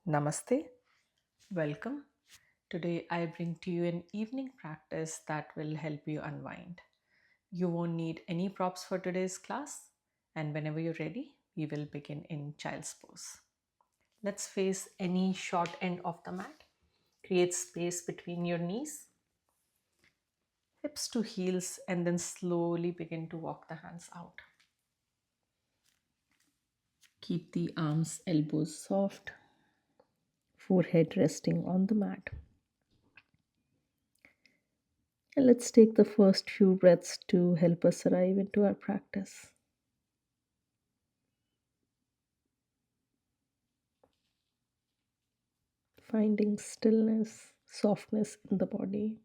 Namaste, welcome. Today I bring to you an evening practice that will help you unwind. You won't need any props for today's class, and whenever you're ready, we will begin in child's pose. Let's face any short end of the mat. Create space between your knees, hips to heels, and then slowly begin to walk the hands out. Keep the arms, elbows soft, forehead resting on the mat. And let's take the first few breaths to help us arrive into our practice. Finding stillness, softness in the body.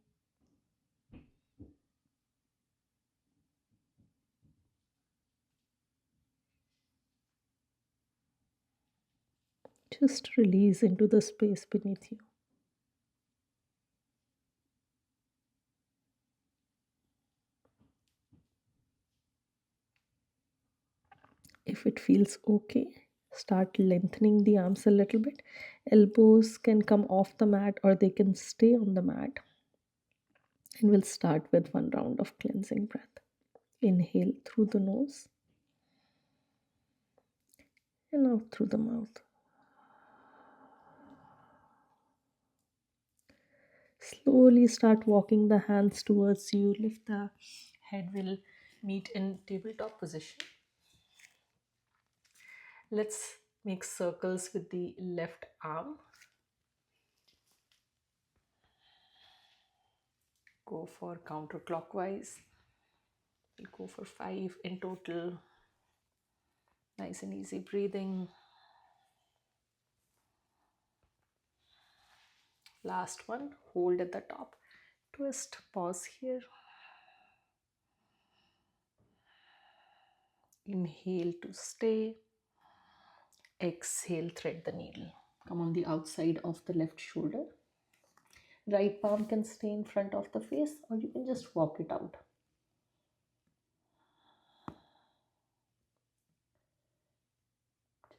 Just release into the space beneath you. If it feels okay, start lengthening the arms a little bit. Elbows can come off the mat or they can stay on the mat. And we'll start with one round of cleansing breath. Inhale through the nose and out through the mouth. Slowly start walking the hands towards you. Lift the head, will meet in tabletop position. Let's make circles with the left arm. Go for counterclockwise. We'll go for 5 in total. Nice and easy breathing. Last one, hold at the top. Twist, pause here. Inhale to stay. Exhale, thread the needle. Come on the outside of the left shoulder. Right palm can stay in front of the face, or you can just walk it out.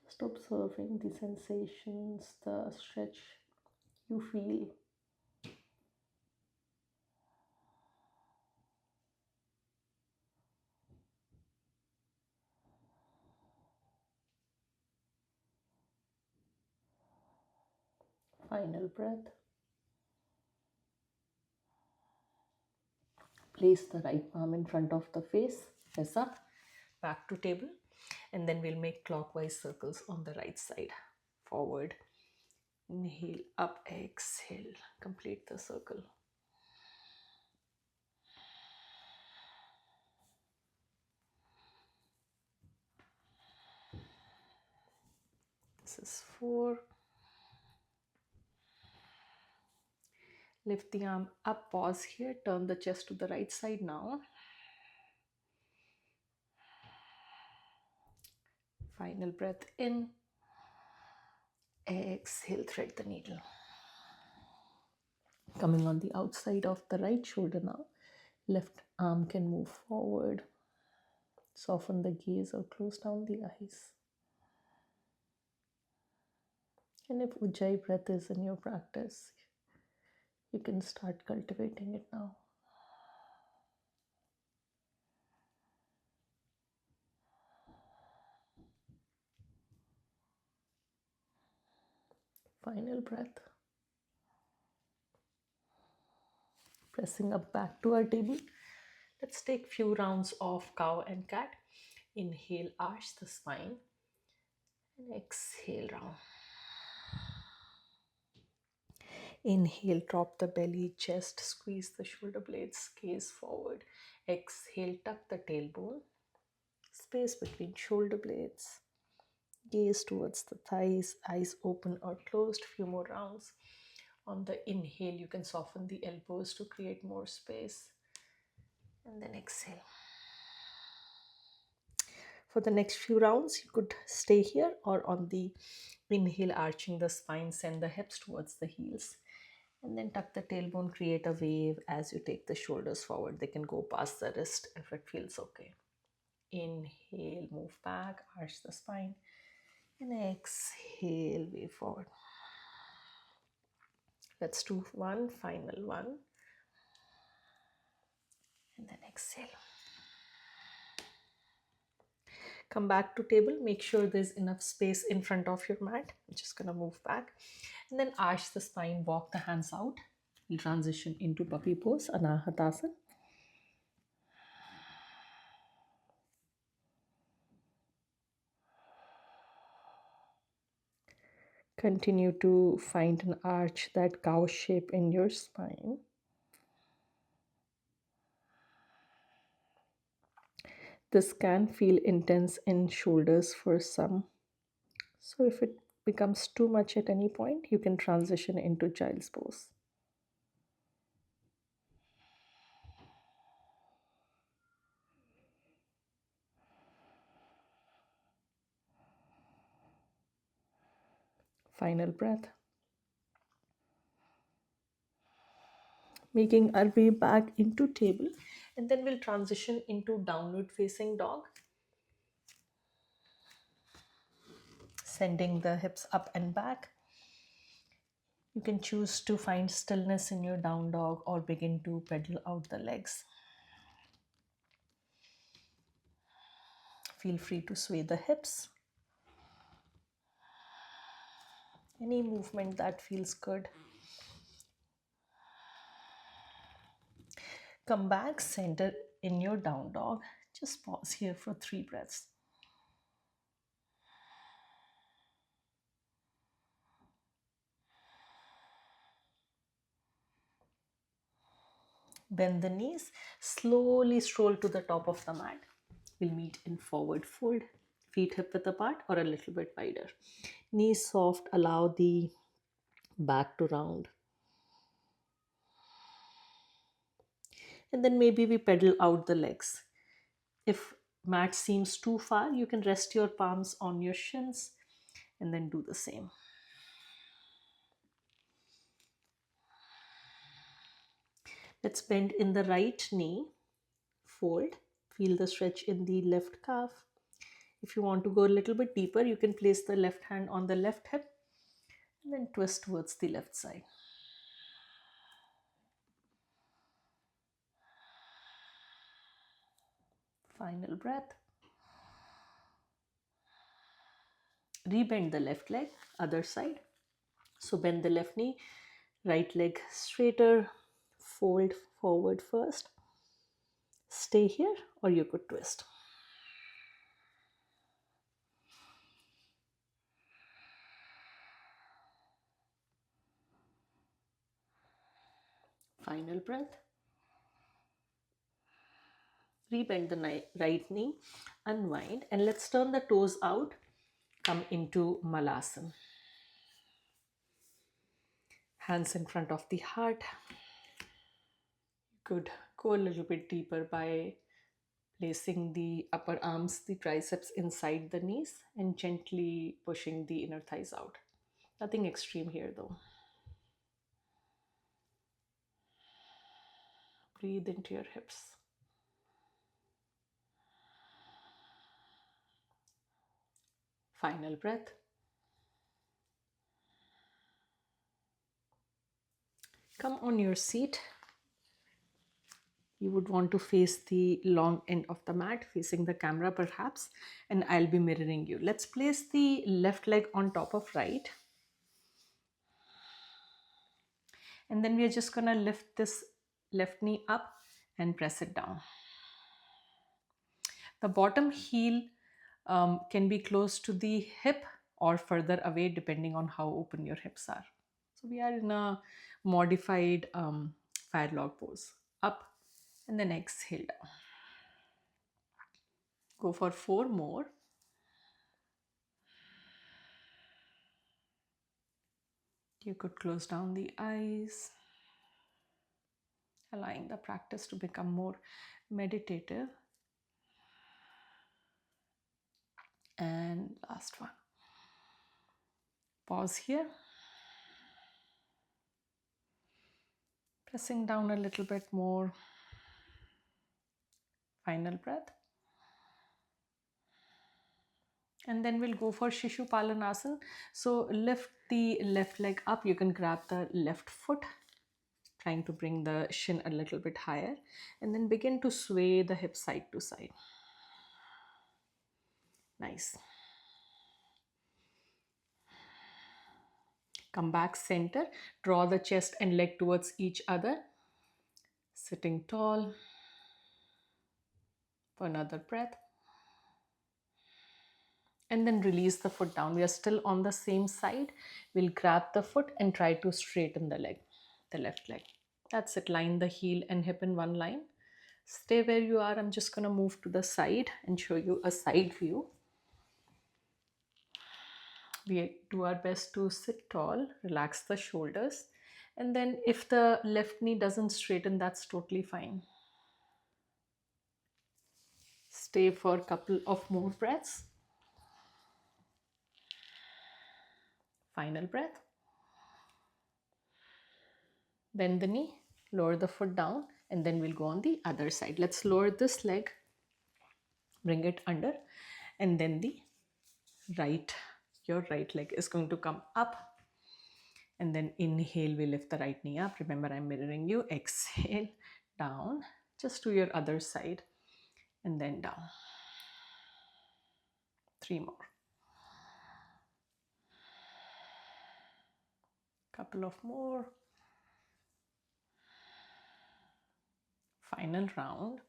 Just observing the sensations, the stretch you feel. Final breath. Place the right palm in front of the face, press up, back to table, and then we'll make clockwise circles on the right side. Forward, inhale, up, exhale, complete the circle. This is 4. Lift the arm up, pause here, turn the chest to the right side now. Final breath in, exhale, thread the needle. Coming on the outside of the right shoulder now. Left arm can move forward. Soften the gaze or close down the eyes. And if Ujjayi breath is in your practice, you can start cultivating it now. Final breath. Pressing up back to our table. Let's take few rounds of cow and cat. Inhale, arch the spine. And exhale, round. Inhale, drop the belly, chest, squeeze the shoulder blades, gaze forward. Exhale, tuck the tailbone. Space between shoulder blades. Gaze towards the thighs, eyes open or closed. Few more rounds. On the inhale, you can soften the elbows to create more space. And then exhale. For the next few rounds, you could stay here or on the inhale, arching the spine, send the hips towards the heels. And then tuck the tailbone, create a wave as you take the shoulders forward. They can go past the wrist if it feels okay. Inhale, move back, arch the spine. And exhale, wave forward. Let's do one final one. And then exhale. Come back to table. Make sure there's enough space in front of your mat. I'm just going to move back. And then arch the spine, walk the hands out. We'll transition into puppy pose, Anahatasana. Continue to find an arch, that cow shape in your spine. This can feel intense in shoulders for some. So if it becomes too much at any point, you can transition into child's pose. Final breath. Making our way back into table, and then we'll transition into downward facing dog. Sending the hips up and back. You can choose to find stillness in your down dog or begin to pedal out the legs. Feel free to sway the hips. Any movement that feels good. Come back, center in your down dog. Just pause here for 3 breaths. Bend the knees, slowly stroll to the top of the mat. We'll meet in forward fold, feet hip width apart or a little bit wider. Knees soft, allow the back to round. And then maybe we pedal out the legs. If mat seems too far, you can rest your palms on your shins and then do the same. Let's bend in the right knee, fold, feel the stretch in the left calf. If you want to go a little bit deeper, you can place the left hand on the left hip and then twist towards the left side. Final breath. Rebend the left leg, other side. So bend the left knee, right leg straighter, fold forward first. Stay here or you could twist. Final breath. Rebend the right knee, unwind, and let's turn the toes out. Come into Malasana. Hands in front of the heart. You could go a little bit deeper by placing the upper arms, the triceps inside the knees and gently pushing the inner thighs out. Nothing extreme here though. Breathe into your hips. Final breath. Come on your seat. You would want to face the long end of the mat, facing the camera perhaps, and I'll be mirroring you. Let's place the left leg on top of right. And then we're just gonna lift this left knee up and press it down. The bottom heel can be close to the hip or further away depending on how open your hips are. So we are in a modified fire log pose. Up and then exhale down. Go for 4 more. You could close down the eyes, allowing the practice to become more meditative. And last one. Pause here. Pressing down a little bit more. Final breath. And then we'll go for Shishupalanasana. So lift the left leg up. You can grab the left foot, trying to bring the shin a little bit higher, and then begin to sway the hip side to side. Nice. Come back center. Draw the chest and leg towards each other. Sitting tall for another breath. And then release the foot down. We are still on the same side. We'll grab the foot and try to straighten the leg, the left leg. That's it. Line the heel and hip in one line. Stay where you are. I'm just going to move to the side and show you a side view. We do our best to sit tall, relax the shoulders. And then if the left knee doesn't straighten, that's totally fine. Stay for a couple of more breaths. Final breath. Bend the knee, lower the foot down, and then we'll go on the other side. Let's lower this leg, bring it under, and then your right leg is going to come up. And then inhale, we lift the right knee up. Remember, I'm mirroring you. Exhale, down, just to your other side, and then down. 3 more. Couple of more. Final round.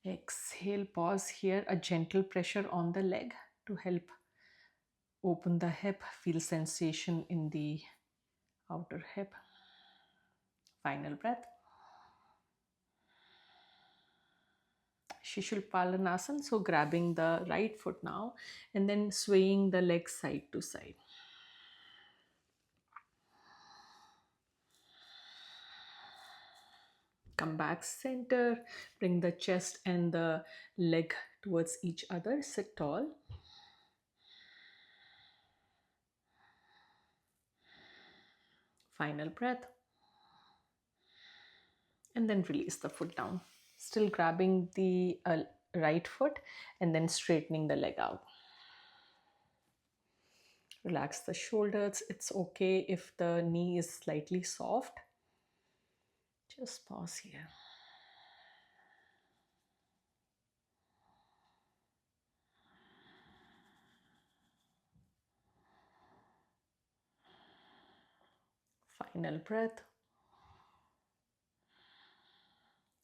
Exhale, pause here. A gentle pressure on the leg to help open the hip. Feel sensation in the outer hip. Final breath. Shishulpalanasana. So grabbing the right foot now and then swaying the leg side to side. Come back center. Bring the chest and the leg towards each other. Sit tall. Final breath. And then release the foot down. Still grabbing the right foot and then straightening the leg out. Relax the shoulders. It's okay if the knee is slightly soft. Just pause here. Final breath.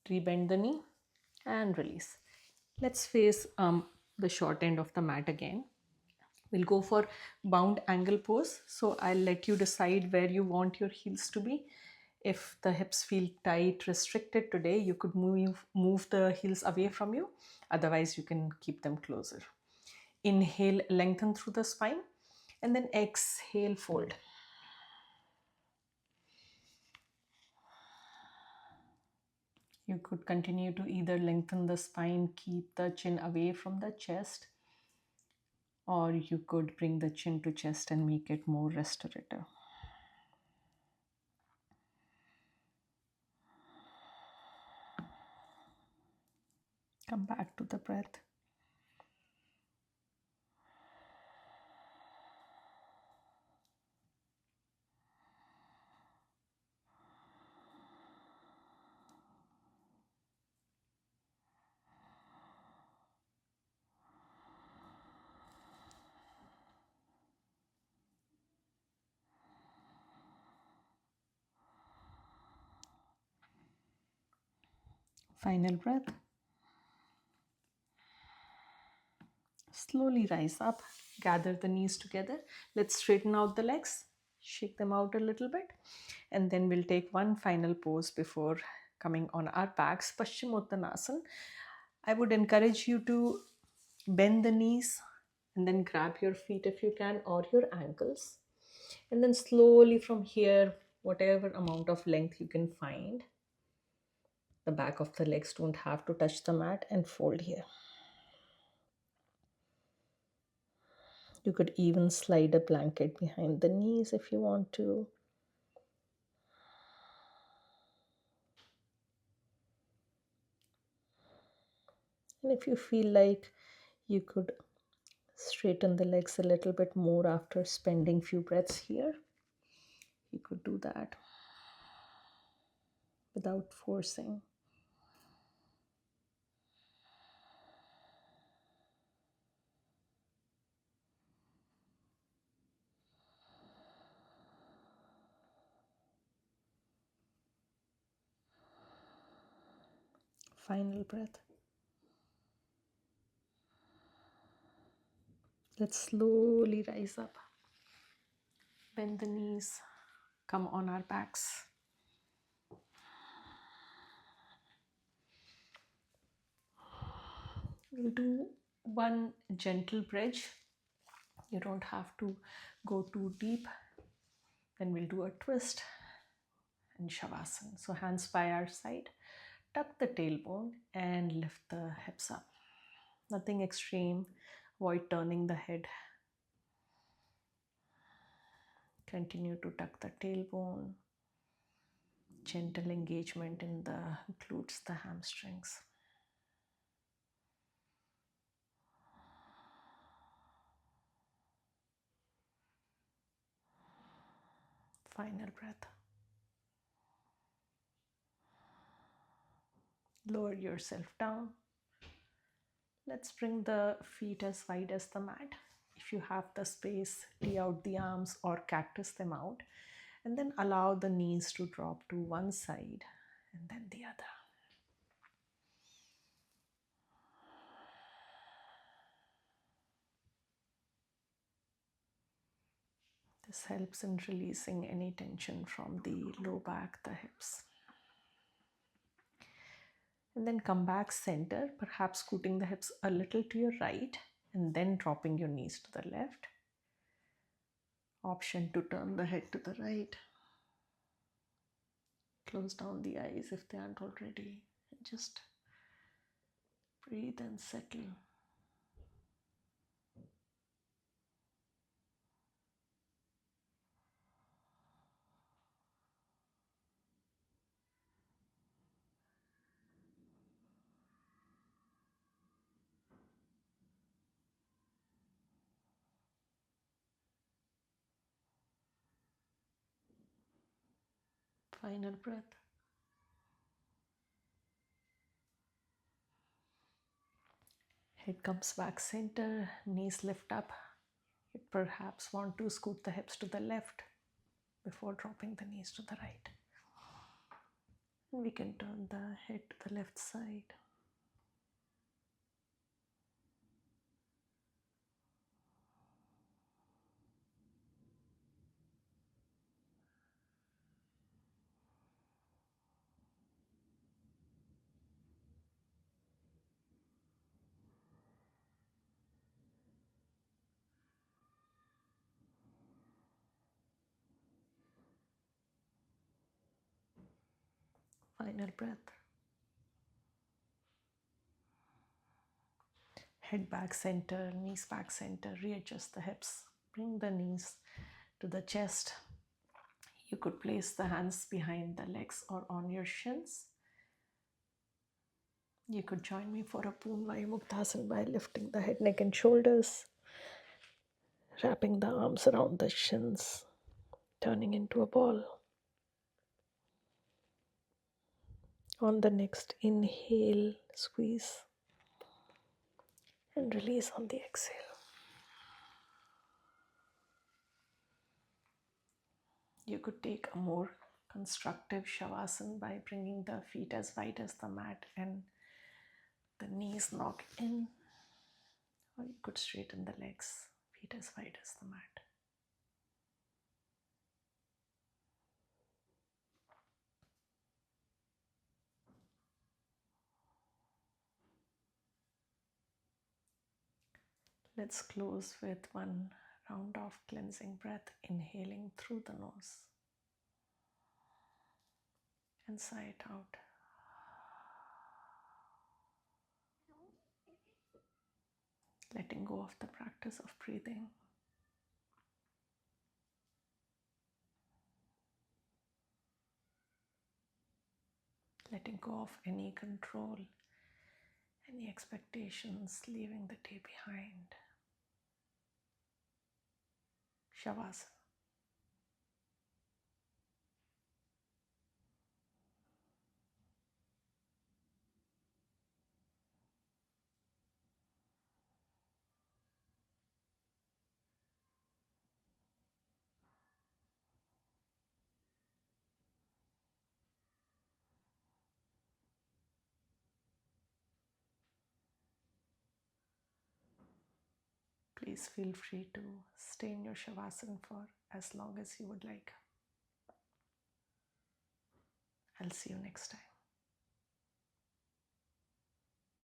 Rebend the knee and release. Let's face the short end of the mat again. We'll go for bound angle pose. So I'll let you decide where you want your heels to be. If the hips feel tight, restricted today, you could move the heels away from you. Otherwise, you can keep them closer. Inhale, lengthen through the spine, and then exhale, fold. You could continue to either lengthen the spine, keep the chin away from the chest, or you could bring the chin to chest and make it more restorative. Come back to the breath. Final breath. Slowly rise up, gather the knees together. Let's straighten out the legs, shake them out a little bit, and then we'll take one final pose before coming on our backs, Paschimottanasana. I would encourage you to bend the knees and then grab your feet if you can, or your ankles. And then slowly from here, whatever amount of length you can find, the back of the legs don't have to touch the mat, and fold here. You could even slide a blanket behind the knees if you want to. And if you feel like, you could Straighten the legs a little bit more after spending few breaths here. You could do that without forcing. Final breath. Let's slowly rise up. Bend the knees, come on our backs. We'll do one gentle bridge. You don't have to go too deep. Then we'll do a twist and shavasana. So hands by our side, tuck the tailbone and lift the hips up. Nothing extreme. Avoid turning the head. Continue to tuck the tailbone. Gentle engagement in the glutes, the hamstrings. Final breath. Lower yourself down. Let's bring the feet as wide as the mat. If you have the space, tee out the arms or cactus them out, and then allow the knees to drop to one side and then the other. This helps in releasing any tension from the low back, the hips. And then come back center, perhaps scooting the hips a little to your right and then dropping your knees to the left. Option to turn the head to the right. Close down the eyes if they aren't already. And just breathe and settle. Final breath. Head comes back center, knees lift up. You perhaps want to scoot the hips to the left before dropping the knees to the right. And we can turn the head to the left side. Final breath. Head back center, knees back center, readjust the hips. Bring the knees to the chest. You could place the hands behind the legs or on your shins. You could join me for a Poonvayu Muktasana by lifting the head, neck and shoulders, wrapping the arms around the shins, turning into a ball. On the next inhale, squeeze and release on the exhale. You could take a more constructive shavasana by bringing the feet as wide as the mat and the knees knock in, or you could straighten the legs, feet as wide as the mat. Let's close with one round of cleansing breath, inhaling through the nose and sigh it out. Letting go of the practice of breathing. Letting go of any control, any expectations, leaving the day behind. Shavasana. Please feel free to stay in your Shavasana for as long as you would like. I'll see you next time.